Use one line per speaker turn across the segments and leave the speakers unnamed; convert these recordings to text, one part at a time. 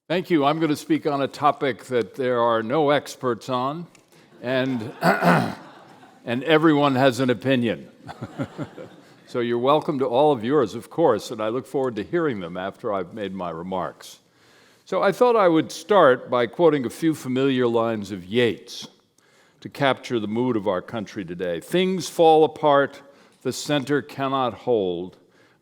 Thank you. I'm going to speak on a topic that there are no experts on, and, and everyone has an opinion. So you're welcome to all of yours, of course, and I look forward to hearing them after I've made my remarks. So I thought I would start by quoting a few familiar lines of Yeats to capture the mood of our country today. Things fall apart, the center cannot hold.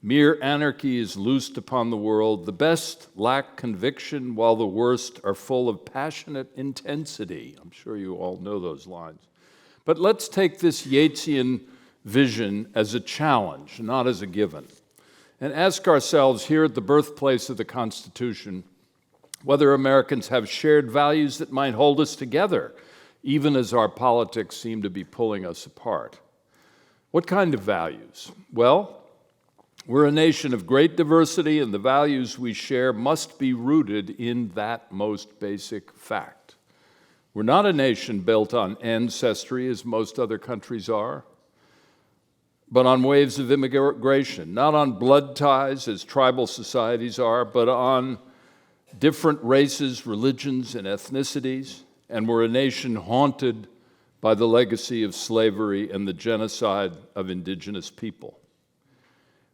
Mere anarchy is loosed upon the world. The best lack conviction, while the worst are full of passionate intensity. I'm sure you all know those lines. But let's take this Yeatsian vision as a challenge, not as a given, and ask ourselves here at the birthplace of the Constitution whether Americans have shared values that might hold us together, even as our politics seem to be pulling us apart. What kind of values? Well, we're a nation of great diversity, and the values we share must be rooted in that most basic fact. We're not a nation built on ancestry, as most other countries are, but on waves of immigration, not on blood ties, as tribal societies are, but on different races, religions, and ethnicities, and we're a nation haunted by the legacy of slavery and the genocide of indigenous people.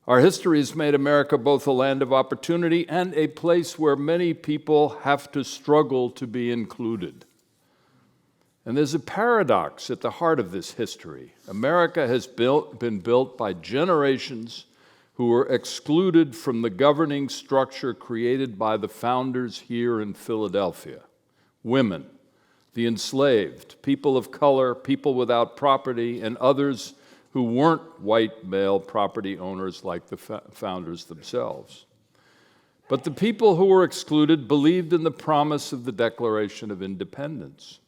Our history has made America both a land of opportunity and a place where many people have to struggle to be included. And there's a paradox at the heart of this history. America has been built by generations who were excluded from the governing structure created by the founders here in Philadelphia. Women, the enslaved, people of color, people without property, and others who weren't white male property owners like the founders themselves. But the people who were excluded believed in the promise of the Declaration of Independence,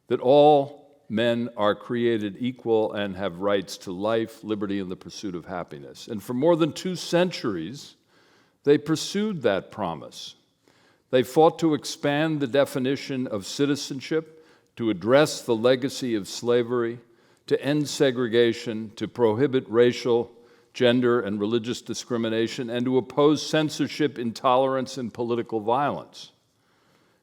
that all men are created equal and have rights to life, liberty, and the pursuit of happiness. And for more than 2 centuries, they pursued that promise. They fought to expand the definition of citizenship, to address the legacy of slavery, to end segregation, to prohibit racial, gender, and religious discrimination, and to oppose censorship, intolerance, and political violence.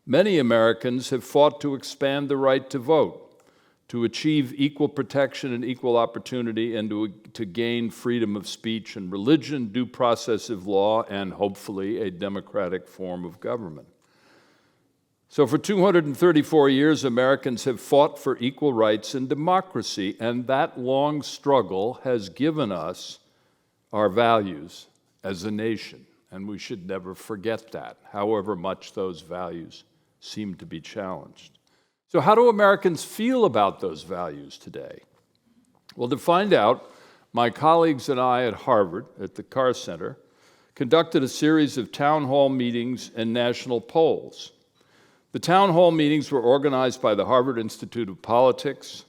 Many Americans have fought to expand the right to vote, to achieve equal protection and equal opportunity, and to gain freedom of speech and religion, due process of law, and hopefully a democratic form of government. So for 234 years, Americans have fought for equal rights and democracy, and that long struggle has given us our values as a nation, and we should never forget that, however much those values seem to be challenged. So how do Americans feel about those values today? Well, to find out, my colleagues and I at Harvard, at the Carr Center, conducted a series of town hall meetings and national polls. The town hall meetings were organized by the Harvard Institute of Politics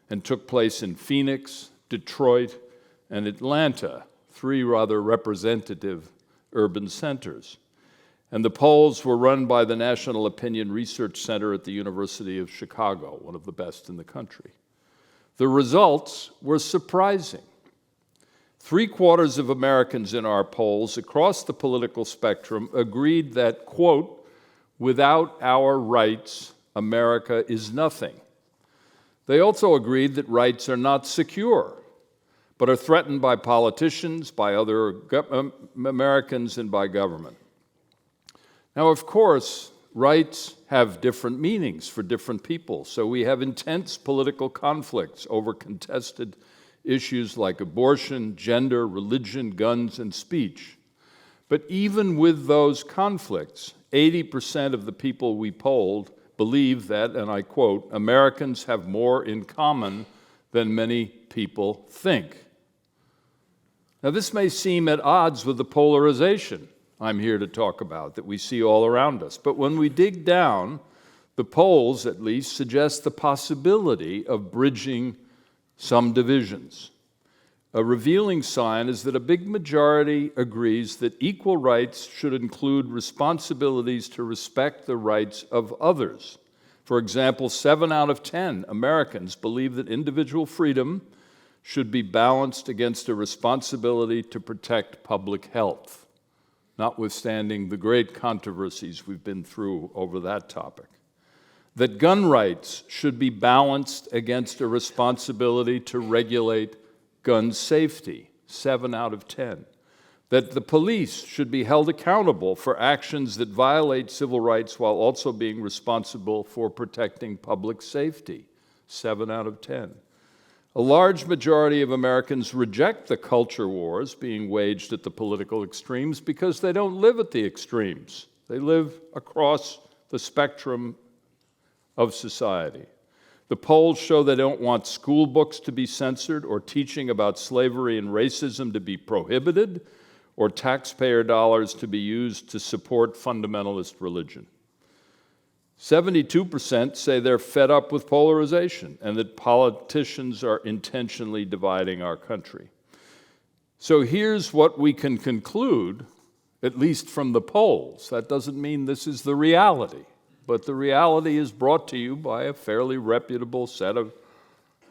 and took place in Phoenix, Detroit, and Atlanta, 3 rather representative urban centers. And the polls were run by the National Opinion Research Center at the University of Chicago, one of the best in the country. The results were surprising. 3/4 of Americans in our polls across the political spectrum agreed that, quote, "Without our rights, America is nothing." They also agreed that rights are not secure, but are threatened by politicians, by other Americans, and by government. Now, of course, rights have different meanings for different people, so we have intense political conflicts over contested issues like abortion, gender, religion, guns, and speech. But even with those conflicts, 80% of the people we polled believe that, and I quote, "Americans have more in common than many people think." Now, this may seem at odds with the polarization I'm here to talk about that we see all around us, but when we dig down, the polls at least suggest the possibility of bridging some divisions. A revealing sign is that a big majority agrees that equal rights should include responsibilities to respect the rights of others. For example, 7 out of 10 Americans believe that individual freedom should be balanced against a responsibility to protect public health. notwithstanding the great controversies we've been through over that topic. That gun rights should be balanced against a responsibility to regulate gun safety, 7 out of 10. That the police should be held accountable for actions that violate civil rights while also being responsible for protecting public safety, 7 out of 10. A large majority of Americans reject the culture wars being waged at the political extremes because they don't live at the extremes. They live across the spectrum of society. The polls show they don't want school books to be censored or teaching about slavery and racism to be prohibited or taxpayer dollars to be used to support fundamentalist religion. 72% say they're fed up with polarization and that politicians are intentionally dividing our country. So here's what we can conclude, at least from the polls. That doesn't mean this is the reality, but the reality is brought to you by a fairly reputable set of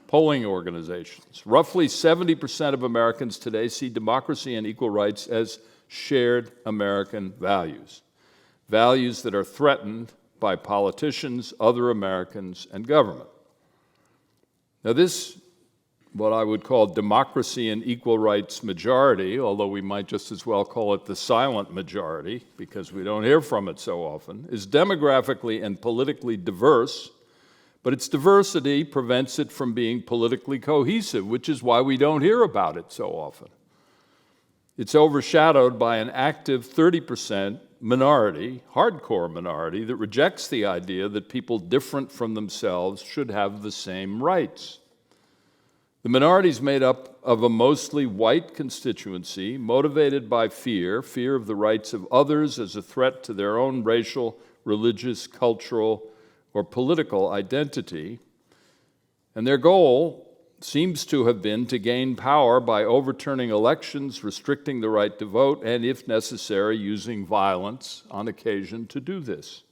polling organizations. Roughly 70% of Americans today see democracy and equal rights as shared American values, values that are threatened by politicians, other Americans, and government. Now this, what I would call democracy and equal rights majority, although we might just as well call it the silent majority because we don't hear from it so often, is demographically and politically diverse, but its diversity prevents it from being politically cohesive, which is why we don't hear about it so often. It's overshadowed by an active 30% minority, hardcore minority, that rejects the idea that people different from themselves should have the same rights. The minority is made up of a mostly white constituency motivated by fear of the rights of others as a threat to their own racial, religious, cultural, or political identity. And their goal seems to have been to gain power by overturning elections, restricting the right to vote, and, if necessary, using violence on occasion to do this.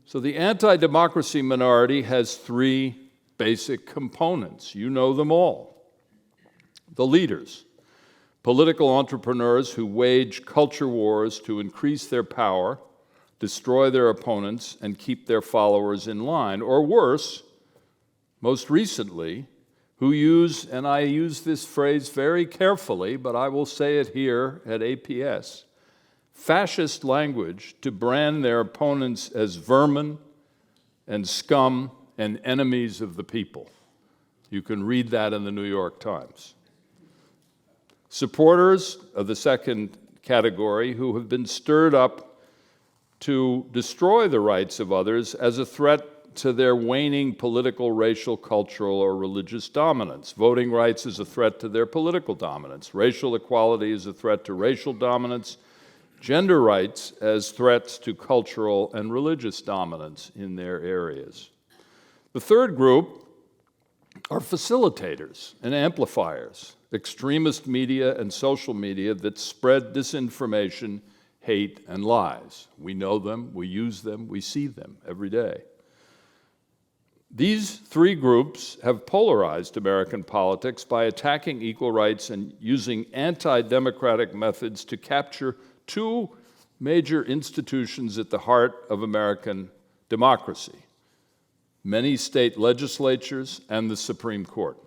So the anti-democracy minority has 3 basic components. You know them all. The leaders, political entrepreneurs who wage culture wars to increase their power, destroy their opponents, and keep their followers in line. Or worse, most recently, who use, and I use this phrase very carefully, but I will say it here at APS, fascist language to brand their opponents as vermin and scum and enemies of the people. You can read that in the New York Times. Supporters of the second category who have been stirred up to destroy the rights of others as a threat to their waning political, racial, cultural, or religious dominance. Voting rights is a threat to their political dominance. Racial equality is a threat to racial dominance. Gender rights as threats to cultural and religious dominance in their areas. The third group are facilitators and amplifiers, extremist media and social media that spread disinformation, hate, and lies. We know them, we use them, we see them every day. These 3 groups have polarized American politics by attacking equal rights and using anti-democratic methods to capture 2 major institutions at the heart of American democracy: many state legislatures and the Supreme Court.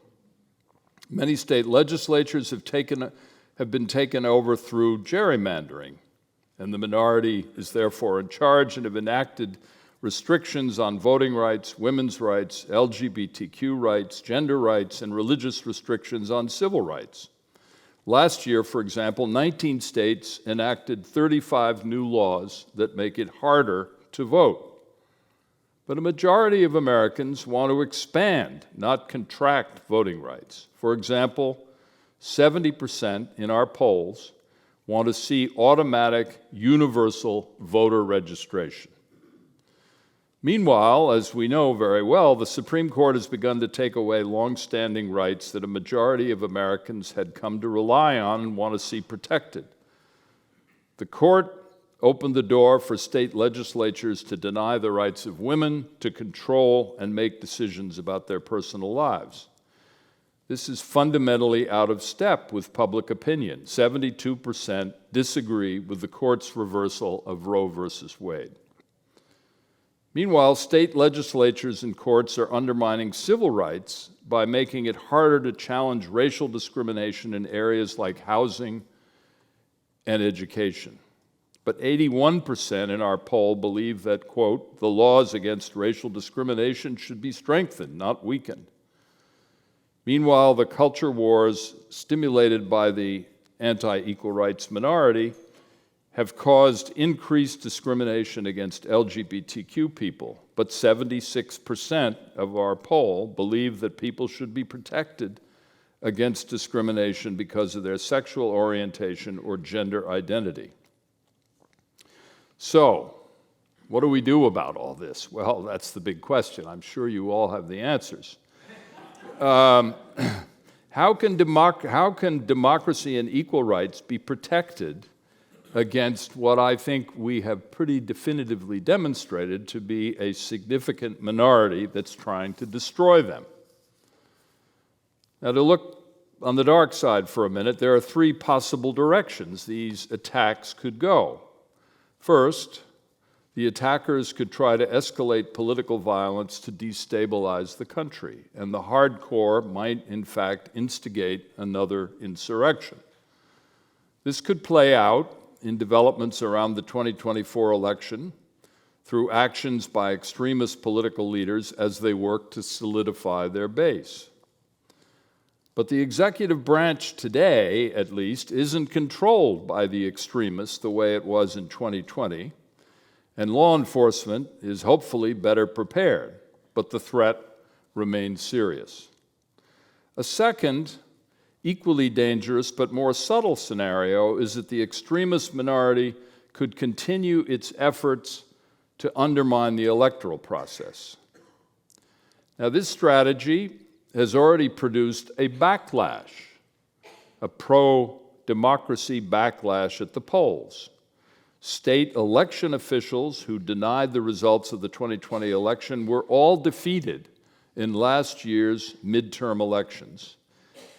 Many state legislatures have been taken over through gerrymandering, and the minority is therefore in charge and have enacted restrictions on voting rights, women's rights, LGBTQ rights, gender rights, and religious restrictions on civil rights. Last year, for example, 19 states enacted 35 new laws that make it harder to vote. But a majority of Americans want to expand, not contract, voting rights. For example, 70% in our polls want to see automatic, universal voter registration. Meanwhile, as we know very well, the Supreme Court has begun to take away long-standing rights that a majority of Americans had come to rely on and want to see protected. The court opened the door for state legislatures to deny the rights of women to control and make decisions about their personal lives. This is fundamentally out of step with public opinion. 72% disagree with the court's reversal of Roe versus Wade. Meanwhile, state legislatures and courts are undermining civil rights by making it harder to challenge racial discrimination in areas like housing and education. But 81% in our poll believe that, quote, the laws against racial discrimination should be strengthened, not weakened. Meanwhile, the culture wars stimulated by the anti-equal rights minority have caused increased discrimination against LGBTQ people, but 76% of our poll believe that people should be protected against discrimination because of their sexual orientation or gender identity. So, what do we do about all this? Well, that's the big question. I'm sure you all have the answers. How can democracy and equal rights be protected against what I think we have pretty definitively demonstrated to be a significant minority that's trying to destroy them? Now, to look on the dark side for a minute, there are three possible directions these attacks could go. First, the attackers could try to escalate political violence to destabilize the country, and the hardcore might, in fact, instigate another insurrection. This could play out in developments around the 2024 election through actions by extremist political leaders as they work to solidify their base. But the executive branch today, at least, isn't controlled by the extremists the way it was in 2020, and law enforcement is hopefully better prepared, but the threat remains serious. A second, equally dangerous but more subtle scenario is that the extremist minority could continue its efforts to undermine the electoral process. Now, this strategy has already produced a backlash, a pro-democracy backlash at the polls. State election officials who denied the results of the 2020 election were all defeated in last year's midterm elections.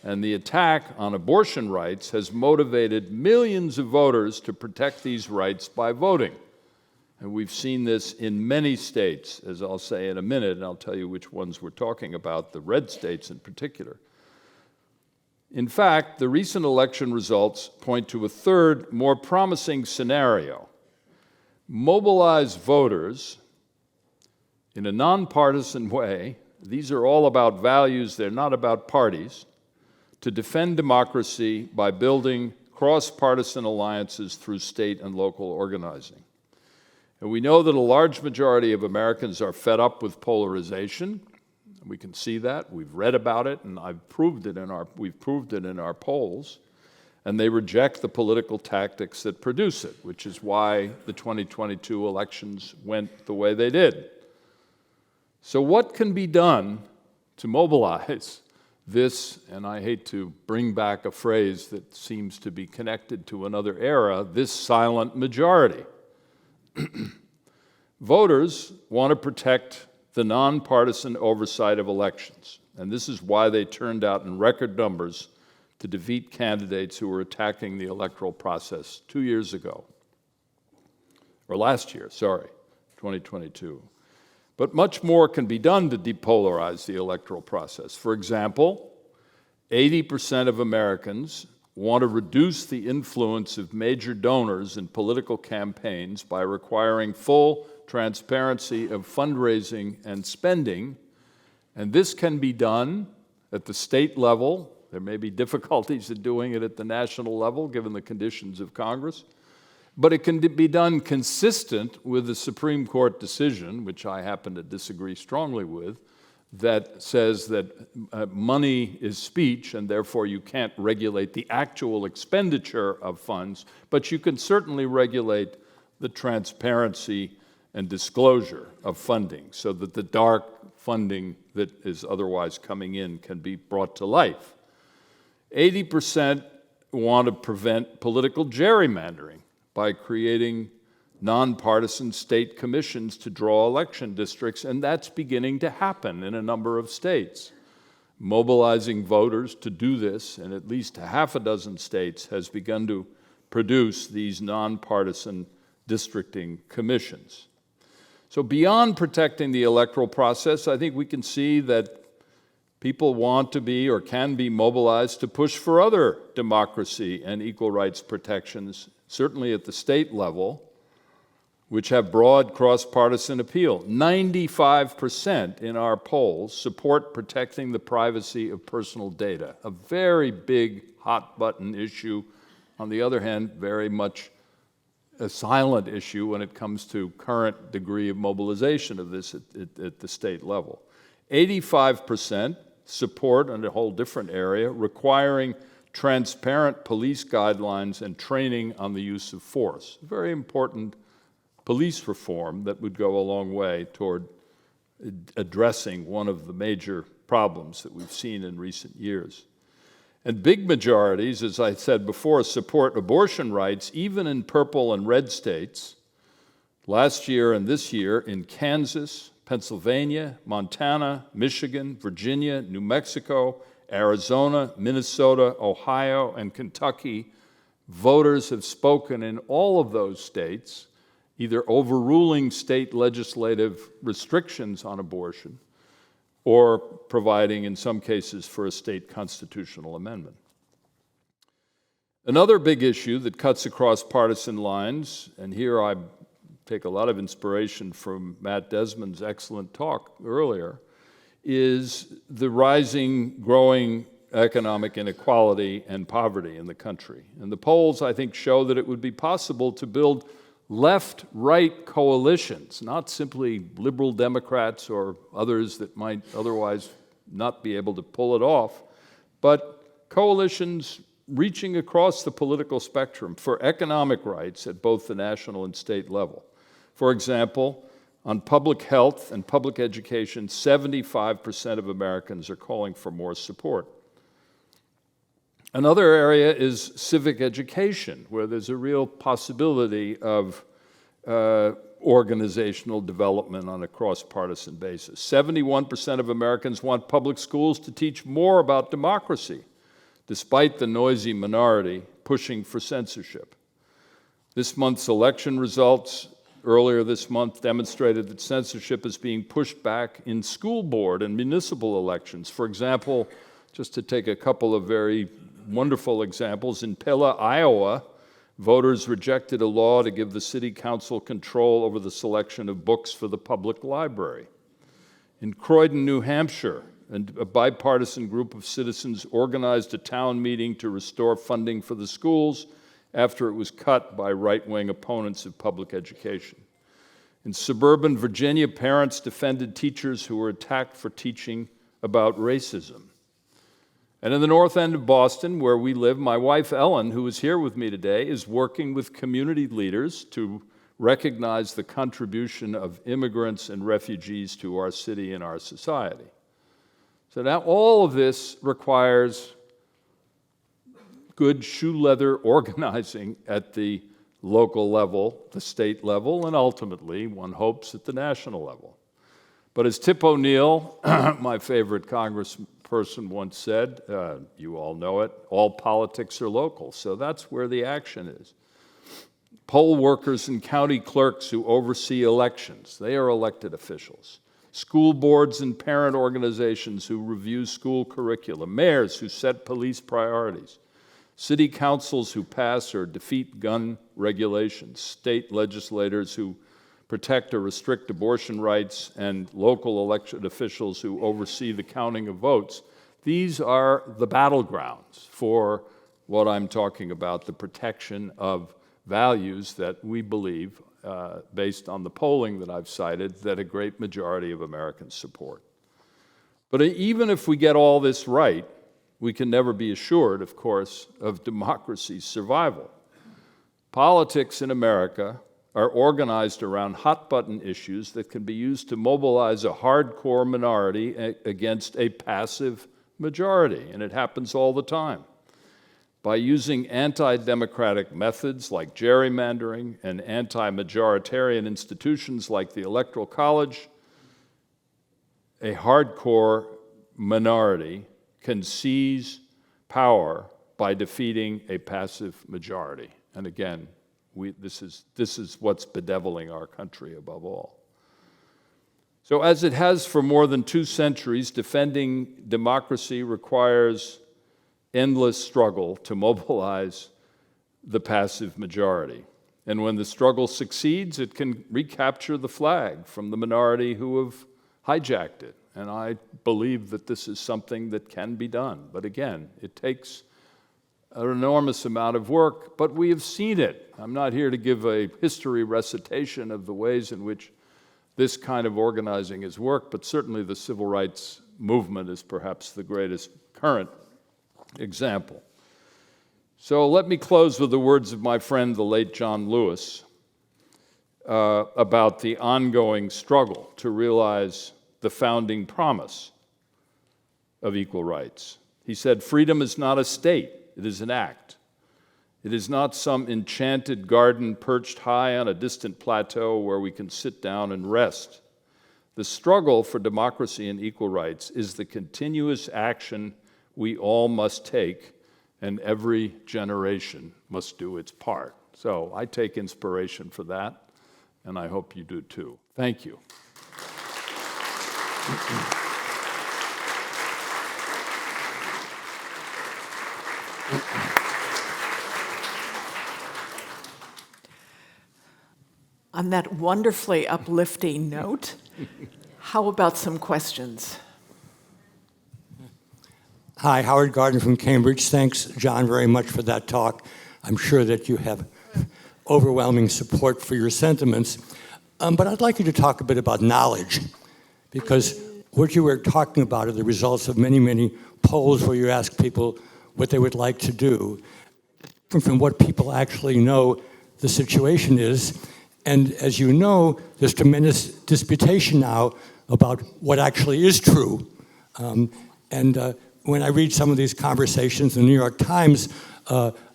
And the attack on abortion rights has motivated millions of voters to protect these rights by voting. And we've seen this in many states, as I'll say in a minute, and I'll tell you which ones we're talking about, the red states in particular. In fact, the recent election results point to a third, more promising scenario. Mobilize voters in a nonpartisan way, these are all about values, they're not about parties, to defend democracy by building cross-partisan alliances through state and local organizing. And we know that a large majority of Americans are fed up with polarization. We can see that. We've read about it, and we've proved it in our polls. And they reject the political tactics that produce it, which is why the 2022 elections went the way they did. So what can be done to mobilize this, and I hate to bring back a phrase that seems to be connected to another era, this silent majority? Voters want to protect the nonpartisan oversight of elections, and this is why they turned out in record numbers to defeat candidates who were attacking the electoral process 2 years ago, or last year, 2022. But much more can be done to depolarize the electoral process. For example, 80% of Americans want to reduce the influence of major donors in political campaigns by requiring full transparency of fundraising and spending, and this can be done at the state level. There may be difficulties in doing it at the national level, given the conditions of Congress, but it can be done consistent with the Supreme Court decision, which I happen to disagree strongly with, that says that money is speech, and therefore you can't regulate the actual expenditure of funds, but you can certainly regulate the transparency and disclosure of funding so that the dark funding that is otherwise coming in can be brought to life. 80% want to prevent political gerrymandering by creating nonpartisan state commissions to draw election districts, and that's beginning to happen in a number of states. Mobilizing voters to do this in at least half a dozen states has begun to produce these nonpartisan districting commissions. So beyond protecting the electoral process, I think we can see that people want to be or can be mobilized to push for other democracy and equal rights protections, certainly at the state level, which have broad cross-partisan appeal. 95% in our polls support protecting the privacy of personal data, a very big hot-button issue. On the other hand, very much a silent issue when it comes to current degree of mobilization of this at the state level. 85% support on a whole different area, requiring transparent police guidelines and training on the use of force. Very important police reform that would go a long way toward addressing one of the major problems that we've seen in recent years. And big majorities, as I said before, support abortion rights, even in purple and red states. Last year and this year in Kansas, Pennsylvania, Montana, Michigan, Virginia, New Mexico, Arizona, Minnesota, Ohio, and Kentucky, voters have spoken in all of those states, either overruling state legislative restrictions on abortion or providing, in some cases, for a state constitutional amendment. Another big issue that cuts across partisan lines, and here I take a lot of inspiration from Matt Desmond's excellent talk earlier, is the rising, growing economic inequality and poverty in the country. And the polls, I think, show that it would be possible to build left-right coalitions, not simply liberal Democrats or others that might otherwise not be able to pull it off, but coalitions reaching across the political spectrum for economic rights at both the national and state level. For example, on public health and public education, 75% of Americans are calling for more support. Another area is civic education, where there's a real possibility of organizational development on a cross-partisan basis. 71% of Americans want public schools to teach more about democracy, despite the noisy minority pushing for censorship. This month's election results earlier this month demonstrated that censorship is being pushed back in school board and municipal elections. For example, just to take a couple of very wonderful examples, in Pella, Iowa, voters rejected a law to give the city council control over the selection of books for the public library. In Croydon, New Hampshire, a bipartisan group of citizens organized a town meeting to restore funding for the schools after it was cut by right-wing opponents of public education. In suburban Virginia, parents defended teachers who were attacked for teaching about racism. And in the north end of Boston, where we live, my wife Ellen, who is here with me today, is working with community leaders to recognize the contribution of immigrants and refugees to our city and our society. So now all of this requires good shoe leather organizing at the local level, the state level, and ultimately, one hopes, at the national level. But as Tip O'Neill, my favorite congressperson, once said, you all know it, all politics are local, so that's where the action is. Poll workers and county clerks who oversee elections, they are elected officials. School boards and parent organizations who review school curriculum, mayors who set police priorities, city councils who pass or defeat gun regulations, state legislators who protect or restrict abortion rights, and local elected officials who oversee the counting of votes. These are the battlegrounds for what I'm talking about, the protection of values that we believe, based on the polling that I've cited, that a great majority of Americans support. But even if we get all this right, we can never be assured, of course, of democracy's survival. Politics in America are organized around hot-button issues that can be used to mobilize a hardcore minority against a passive majority, and it happens all the time. By using anti-democratic methods like gerrymandering and anti-majoritarian institutions like the Electoral College, a hardcore minority can seize power by defeating a passive majority. And again, this is what's bedeviling our country above all. So as it has for more than 2 centuries, defending democracy requires endless struggle to mobilize the passive majority. And when the struggle succeeds, it can recapture the flag from the minority who have hijacked it. And I believe that this is something that can be done. But again, it takes an enormous amount of work, but we have seen it. I'm not here to give a history recitation of the ways in which this kind of organizing has worked, but certainly the civil rights movement is perhaps the greatest current example. So let me close with the words of my friend, the late John Lewis, about the ongoing struggle to realize the founding promise of equal rights. He said, "Freedom is not a state, it is an act. It is not some enchanted garden perched high on a distant plateau where we can sit down and rest. The struggle for democracy and equal rights is the continuous action we all must take, and every generation must do its part." So I take inspiration for that, and I hope you do too. Thank you.
On that wonderfully uplifting note, how about some questions?
Hi, Howard Gardner from Cambridge. Thanks, John, very much for that talk. I'm sure that you have overwhelming support for your sentiments. But I'd like you to talk a bit about knowledge, because what you were talking about are the results of many, many polls where you ask people what they would like to do, from what people actually know the situation is. And as you know, there's tremendous disputation now about what actually is true. When I read some of these conversations in the New York Times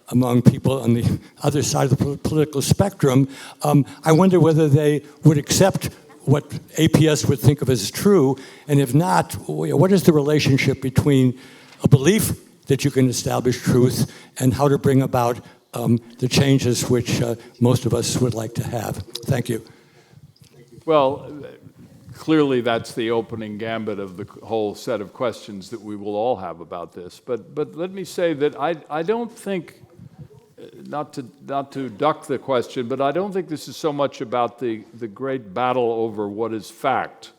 among people on the other side of the political spectrum, I wonder whether they would accept what APS would think of as true, and if not, what is the relationship between a belief that you can establish truth and how to bring about the changes which most of us would like to have. Thank you.
Well, clearly that's the opening gambit of the whole set of questions that we will all have about this. But let me say that I don't think, not to duck the question, but I don't think this is so much about the great battle over what is fact.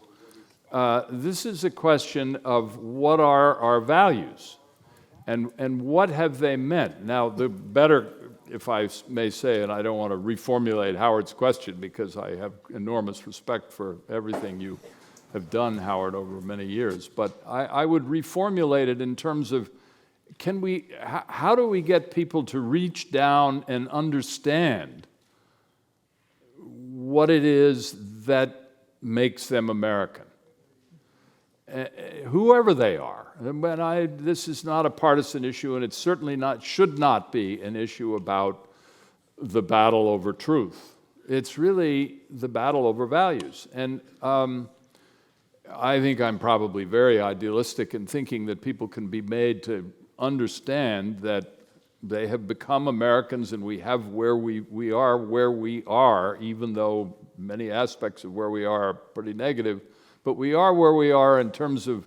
This is a question of what are our values and what have they meant. Now, the better, if I may say, and I don't want to reformulate Howard's question because I have enormous respect for everything you have done, Howard, over many years, but I would reformulate it in terms of how do we get people to reach down and understand what it is that makes them American? Whoever they are. This is not a partisan issue, and it certainly should not be an issue about the battle over truth. It's really the battle over values. And I think I'm probably very idealistic in thinking that people can be made to understand that they have become Americans and we have where we are, even though many aspects of where we are pretty negative. But we are where we are in terms of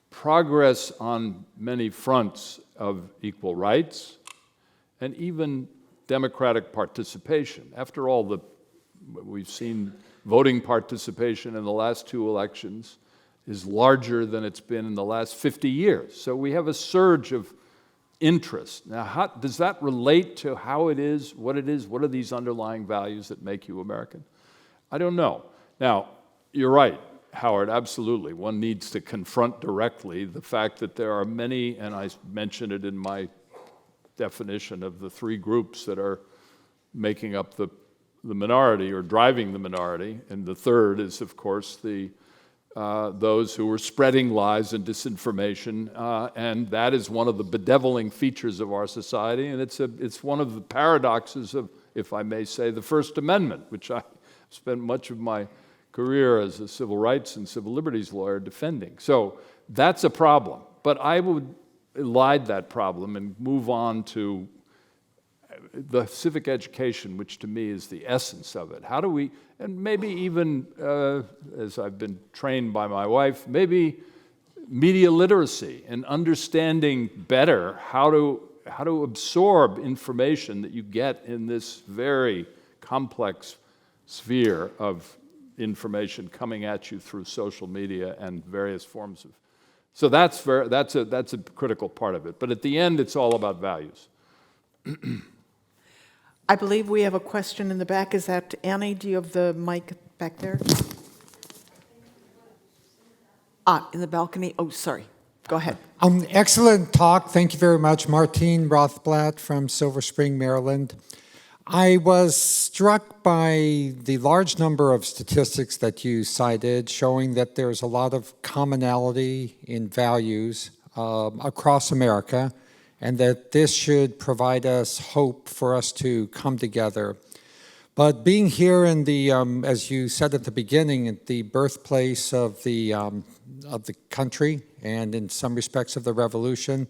progress on many fronts of equal rights and even democratic participation. After all, we've seen voting participation in the last 2 elections is larger than it's been in the last 50 years. So we have a surge of interest. Now, how does that relate to how it is? What are these underlying values that make you American? I don't know. Now, you're right, Howard, absolutely. One needs to confront directly the fact that there are many, and I mentioned it in my definition of the 3 groups that are making up the minority or driving the minority, and the third is, of course, those who are spreading lies and disinformation, and that is one of the bedeviling features of our society, and it's one of the paradoxes of, if I may say, the First Amendment, which I spent much of my career as a civil rights and civil liberties lawyer defending. So that's a problem. But I would elide that problem and move on to the civic education, which to me is the essence of it. How do we, and maybe even, as I've been trained by my wife, maybe media literacy and understanding better how to absorb information that you get in this very complex sphere of information coming at you through social media and various forms of. So that's a critical part of it. But at the end, it's all about values.
I believe we have a question in the back. Is that Annie? Do you have the mic back there? In the balcony. Oh, sorry. Go ahead.
Excellent talk. Thank you very much. Martine Rothblatt from Silver Spring, Maryland. I was struck by the large number of statistics that you cited showing that there's a lot of commonality in values across America, and that this should provide us hope for us to come together. But being here in the, as you said at the beginning, at the birthplace of the country, and in some respects of the revolution,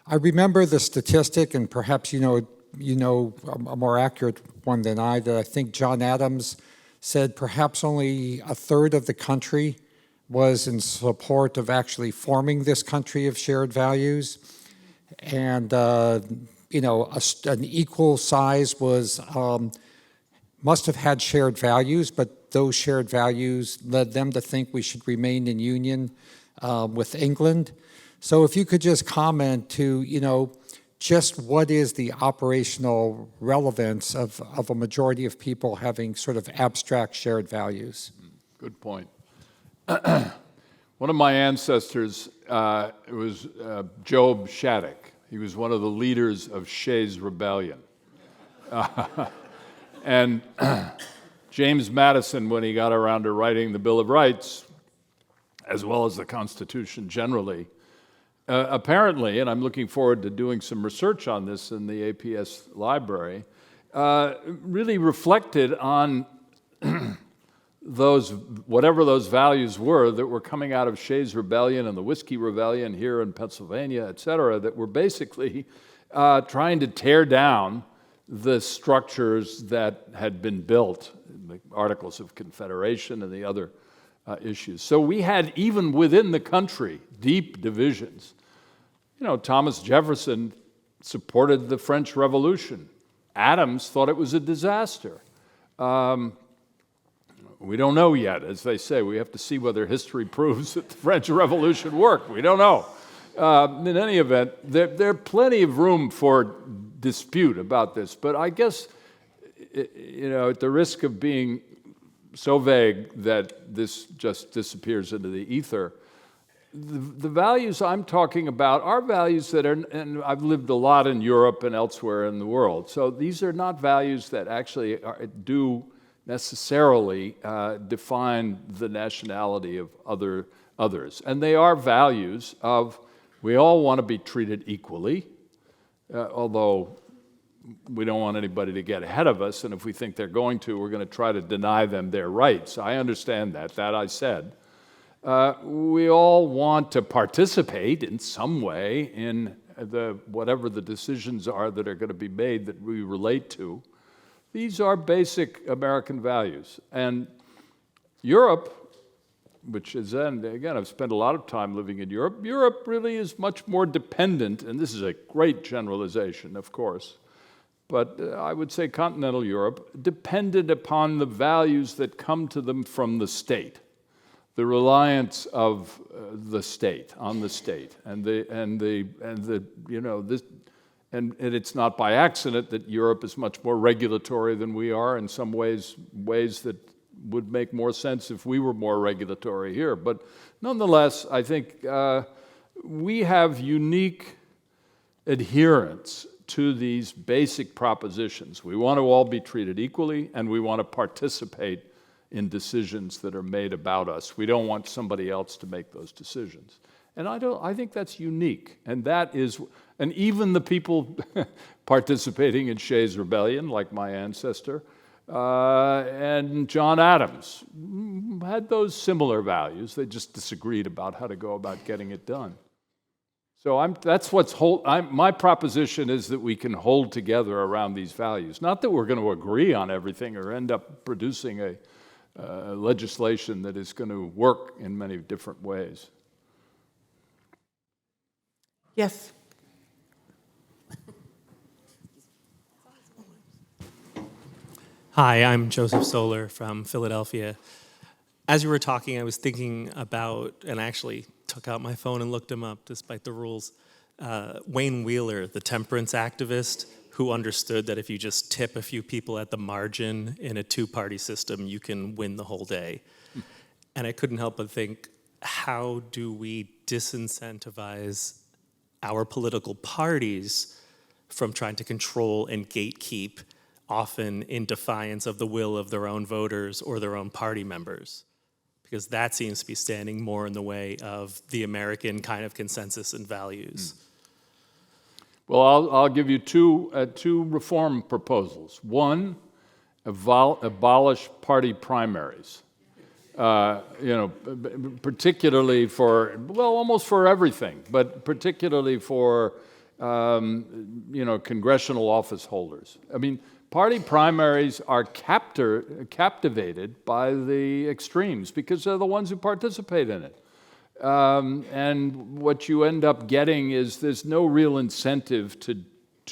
I remember the statistic, and perhaps you know a more accurate one than I, that I think John Adams said perhaps only a third of the country was in support of actually forming this country of shared values. And, an equal size was, must have had shared values, but those shared values led them to think we should remain in union with England. So if you could just comment to, just what is the operational relevance of a majority of people having sort of abstract shared values?
Good point. One of my ancestors was Job Shattuck. He was one of the leaders of Shays' Rebellion. And James Madison, when he got around to writing the Bill of Rights, as well as the Constitution generally, apparently, and I'm looking forward to doing some research on this in the APS library, really reflected on whatever those values were that were coming out of Shays' Rebellion and the Whiskey Rebellion here in Pennsylvania, et cetera, that were basically trying to tear down the structures that had been built, the Articles of Confederation and the other issues. So we had, even within the country, deep divisions. Thomas Jefferson supported the French Revolution. Adams thought it was a disaster. We don't know yet, as they say. We have to see whether history proves that the French Revolution worked. We don't know. In any event, there's plenty of room for dispute about this. But I guess, at the risk of being so vague that this just disappears into the ether, the values I'm talking about are values that are, and I've lived a lot in Europe and elsewhere in the world, so these are not values that actually do necessarily define the nationality of others. And they are values of, we all want to be treated equally, although we don't want anybody to get ahead of us, and if we think they're going to, we're going to try to deny them their rights. I understand that I said. We all want to participate in some way in whatever the decisions are that are going to be made that we relate to. These are basic American values. And Europe, which is, and again, I've spent a lot of time living in Europe, Europe really is much more dependent, and this is a great generalization, of course, but I would say continental Europe, dependent upon the values that come to them from the state, the reliance of the state, on the state, and it's not by accident that Europe is much more regulatory than we are in some ways that would make more sense if we were more regulatory here. But nonetheless, I think we have unique adherence to these basic propositions. We want to all be treated equally, and we want to participate in decisions that are made about us. We don't want somebody else to make those decisions. And I think that's unique. And even the people participating in Shays' Rebellion, like my ancestor, and John Adams, had those similar values. They just disagreed about how to go about getting it done. So that's what's my proposition is that we can hold together around these values. Not that we're going to agree on everything or end up producing a legislation that is going to work in many different ways.
Yes.
Hi, I'm Joseph Solar from Philadelphia. As you were talking, I was thinking about, and I actually took out my phone and looked him up despite the rules, Wayne Wheeler, the temperance activist, who understood that if you just tip a few people at the margin in a two-party system, you can win the whole day. And I couldn't help but think, how do we disincentivize our political parties from trying to control and gatekeep, often in defiance of the will of their own voters or their own party members? Because that seems to be standing more in the way of the American kind of consensus and values.
Well, I'll give you two reform proposals. One, abolish party primaries. Particularly for, well, almost for everything, but particularly for, congressional office holders. I mean, party primaries are captivated by the extremes because they're the ones who participate in it. And what you end up getting is there's no real incentive to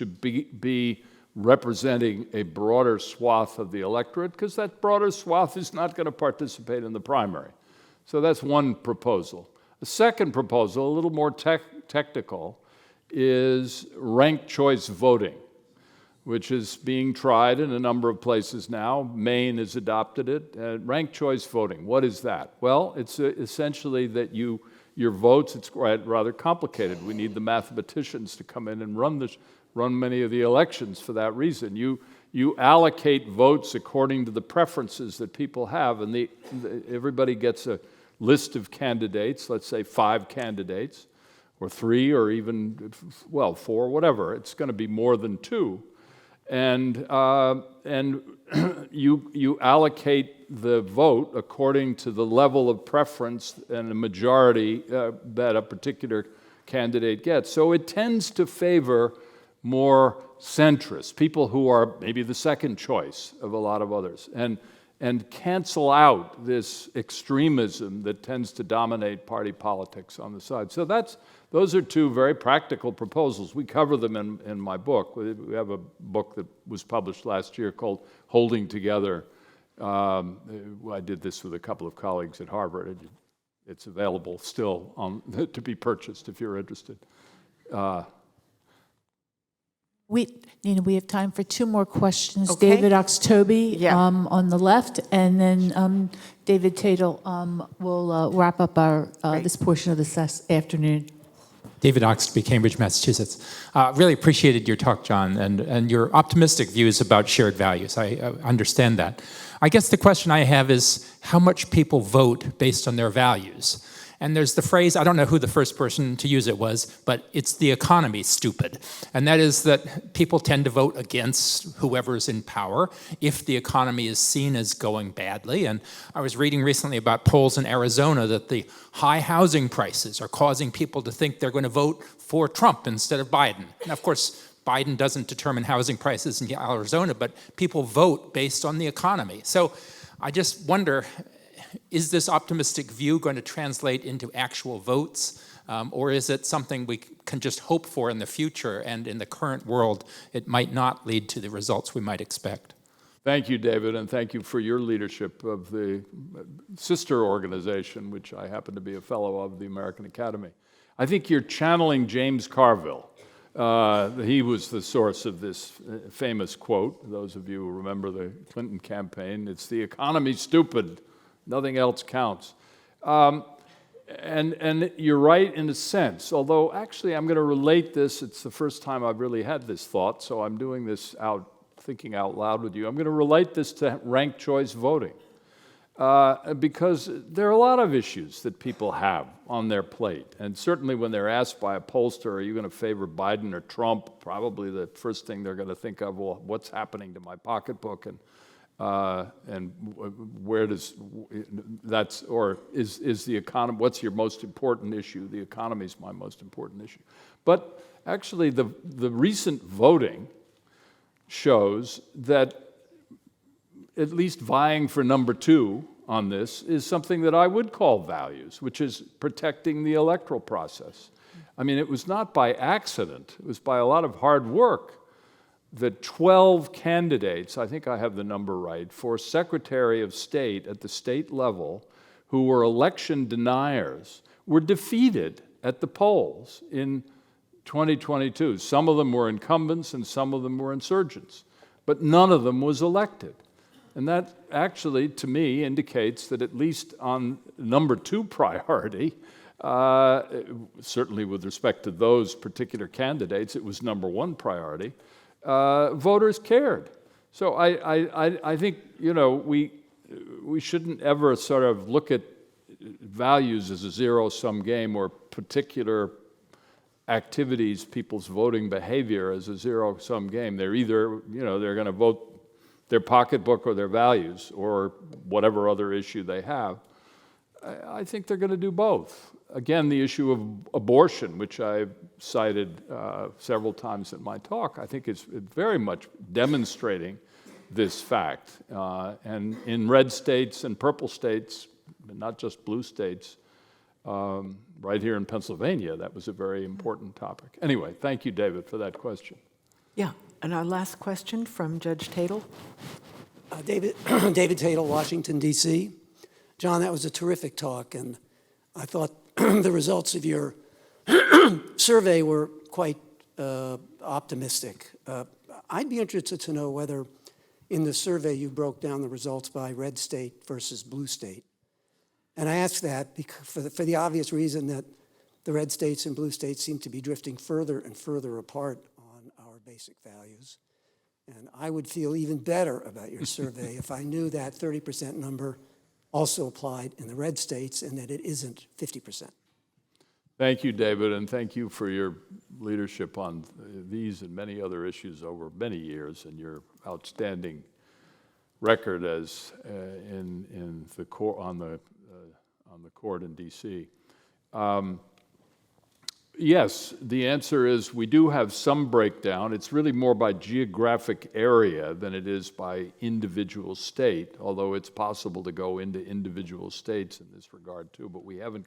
be representing a broader swath of the electorate because that broader swath is not going to participate in the primary. So that's one proposal. The second proposal, a little more technical, is ranked choice voting, which is being tried in a number of places now. Maine has adopted it. Ranked choice voting, what is that? Well, it's essentially that your votes, it's rather complicated. We need the mathematicians to come in and run many of the elections for that reason. You allocate votes according to the preferences that people have, and everybody gets a list of candidates, let's say 5 candidates, or 3, or even, 4, whatever. It's going to be more than 2. And you allocate the vote according to the level of preference and the majority that a particular candidate gets. So it tends to favor more centrists, people who are maybe the second choice of a lot of others, and cancel out this extremism that tends to dominate party politics on the side. So those are 2 very practical proposals. We cover them in my book. We have a book that was published last year called Holding Together. I did this with a couple of colleagues at Harvard. It's available still to be purchased if you're interested.
We have time for 2 more questions.
Okay.
David Oxtoby
Yeah.
On the left, and then David Tatel will wrap up this portion of this afternoon.
David Oxtoby, Cambridge, Massachusetts. Really appreciated your talk, John, and your optimistic views about shared values. I understand that. I guess the question I have is how much people vote based on their values. And there's the phrase, I don't know who the first person to use it was, but it's the economy stupid. And that is that people tend to vote against whoever's in power if the economy is seen as going badly. And I was reading recently about polls in Arizona that the high housing prices are causing people to think they're going to vote for Trump instead of Biden. And of course, Biden doesn't determine housing prices in Arizona, but people vote based on the economy. So I just wonder, is this optimistic view going to translate into actual votes, or is it something we can just hope for in the future, and in the current world, it might not lead to the results we might expect?
Thank you, David, and thank you for your leadership of the sister organization, which I happen to be a fellow of, the American Academy. I think you're channeling James Carville. He was the source of this famous quote. Those of you who remember the Clinton campaign, it's the economy stupid. Nothing else counts. And you're right in a sense, although actually I'm going to relate this. It's the first time I've really had this thought, so I'm doing this thinking out loud with you. I'm going to relate this to ranked choice voting because there are a lot of issues that people have on their plate. And certainly when they're asked by a pollster, are you going to favor Biden or Trump, probably the first thing they're going to think of, well, what's happening to my pocketbook? And And where does that's, or is the economy, what's your most important issue? The economy is my most important issue. But actually, the recent voting shows that at least vying for number 2 on this is something that I would call values, which is protecting the electoral process. I mean, it was not by accident. It was by a lot of hard work that 12 candidates, I think I have the number right, for Secretary of State at the state level who were election deniers were defeated at the polls in 2022. Some of them were incumbents and some of them were insurgents, but none of them was elected. And that actually, to me, indicates that at least on number 2 priority, certainly with respect to those particular candidates, it was number 1 priority, voters cared. So I think, you know, we shouldn't ever sort of look at values as a zero-sum game or particular activities, people's voting behavior as a zero-sum game. They're either, you know, they're going to vote their pocketbook or their values or whatever other issue they have. I think they're going to do both. Again, the issue of abortion, which I've cited several times in my talk, I think is very much demonstrating this fact. And in red states and purple states, not just blue states, right here in Pennsylvania, that was a very important topic. Anyway, thank you, David, for that question.
Yeah, and our last question from Judge Tatel.
David Tatel, Washington, D.C. John, that was a terrific talk, and I thought the results of your survey were quite optimistic. I'd be interested to know whether in the survey you broke down the results by red state versus blue state. And I ask that because for the obvious reason that the red states and blue states seem to be drifting further and further apart on our basic values. And I would feel even better about your survey if I knew that 30% number also applied in the red states and that it isn't 50%.
Thank you, David, and thank you for your leadership on these and many other issues over many years and your outstanding record as in the court on the court in D.C. Yes, the answer is we do have some breakdown. It's really more by geographic area than it is by individual state, although it's possible to go into individual states in this regard too, but we haven't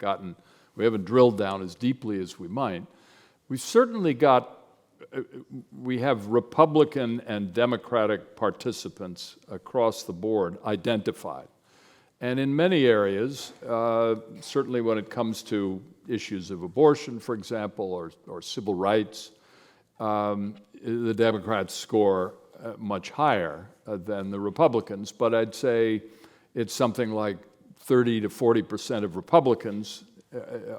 drilled down as deeply as we might. We've certainly we have Republican and Democratic participants across the board identified. And in many areas, certainly when it comes to issues of abortion, for example, or civil rights, the Democrats score much higher than the Republicans. But I'd say it's something like 30 to 40% of Republicans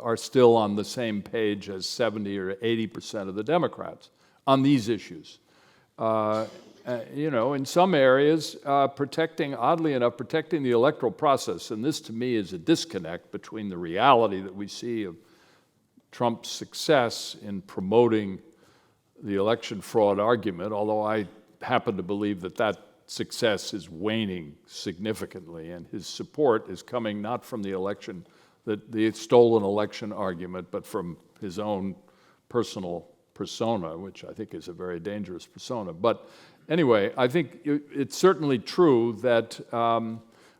are still on the same page as 70 or 80% of the Democrats on these issues. You know, in some areas, oddly enough, protecting the electoral process, and this to me is a disconnect between the reality that we see of Trump's success in promoting the election fraud argument, although I happen to believe that that success is waning significantly, and his support is coming not from the stolen election argument, but from his own personal persona, which I think is a very dangerous persona. But anyway, I think it's certainly true that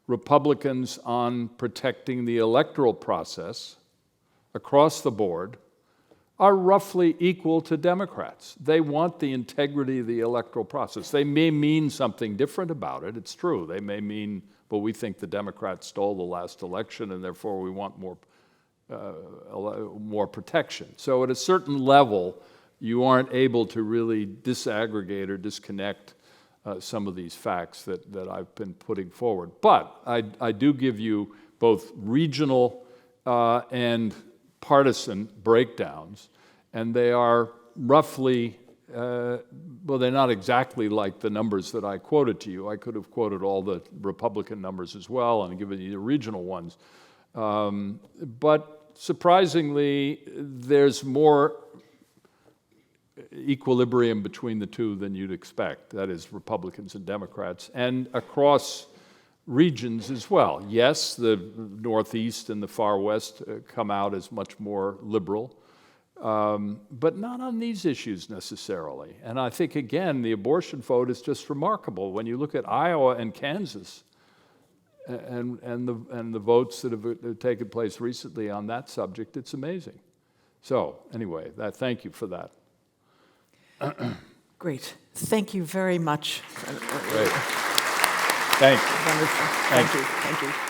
Republicans on protecting the electoral process across the board are roughly equal to Democrats. They want the integrity of the electoral process. They may mean something different about it. It's true. They may mean, well, we think the Democrats stole the last election and therefore we want more protection. So at a certain level, you aren't able to really disaggregate or disconnect some of these facts that I've been putting forward. But I do give you both regional and partisan breakdowns, and they are roughly, well, they're not exactly like the numbers that I quoted to you. I could have quoted all the Republican numbers as well and given you the regional ones. But surprisingly, there's more equilibrium between the two than you'd expect, that is Republicans and Democrats, and across regions as well. Yes, the Northeast and the far West come out as much more liberal, but not on these issues necessarily. And I think, again, the abortion vote is just remarkable. When you look at Iowa and Kansas and the votes that have taken place recently on that subject, it's amazing. So anyway, thank you for that.
Great. Thank you very much.
Great. Thanks.
Wonderful. Thank you. Thank you.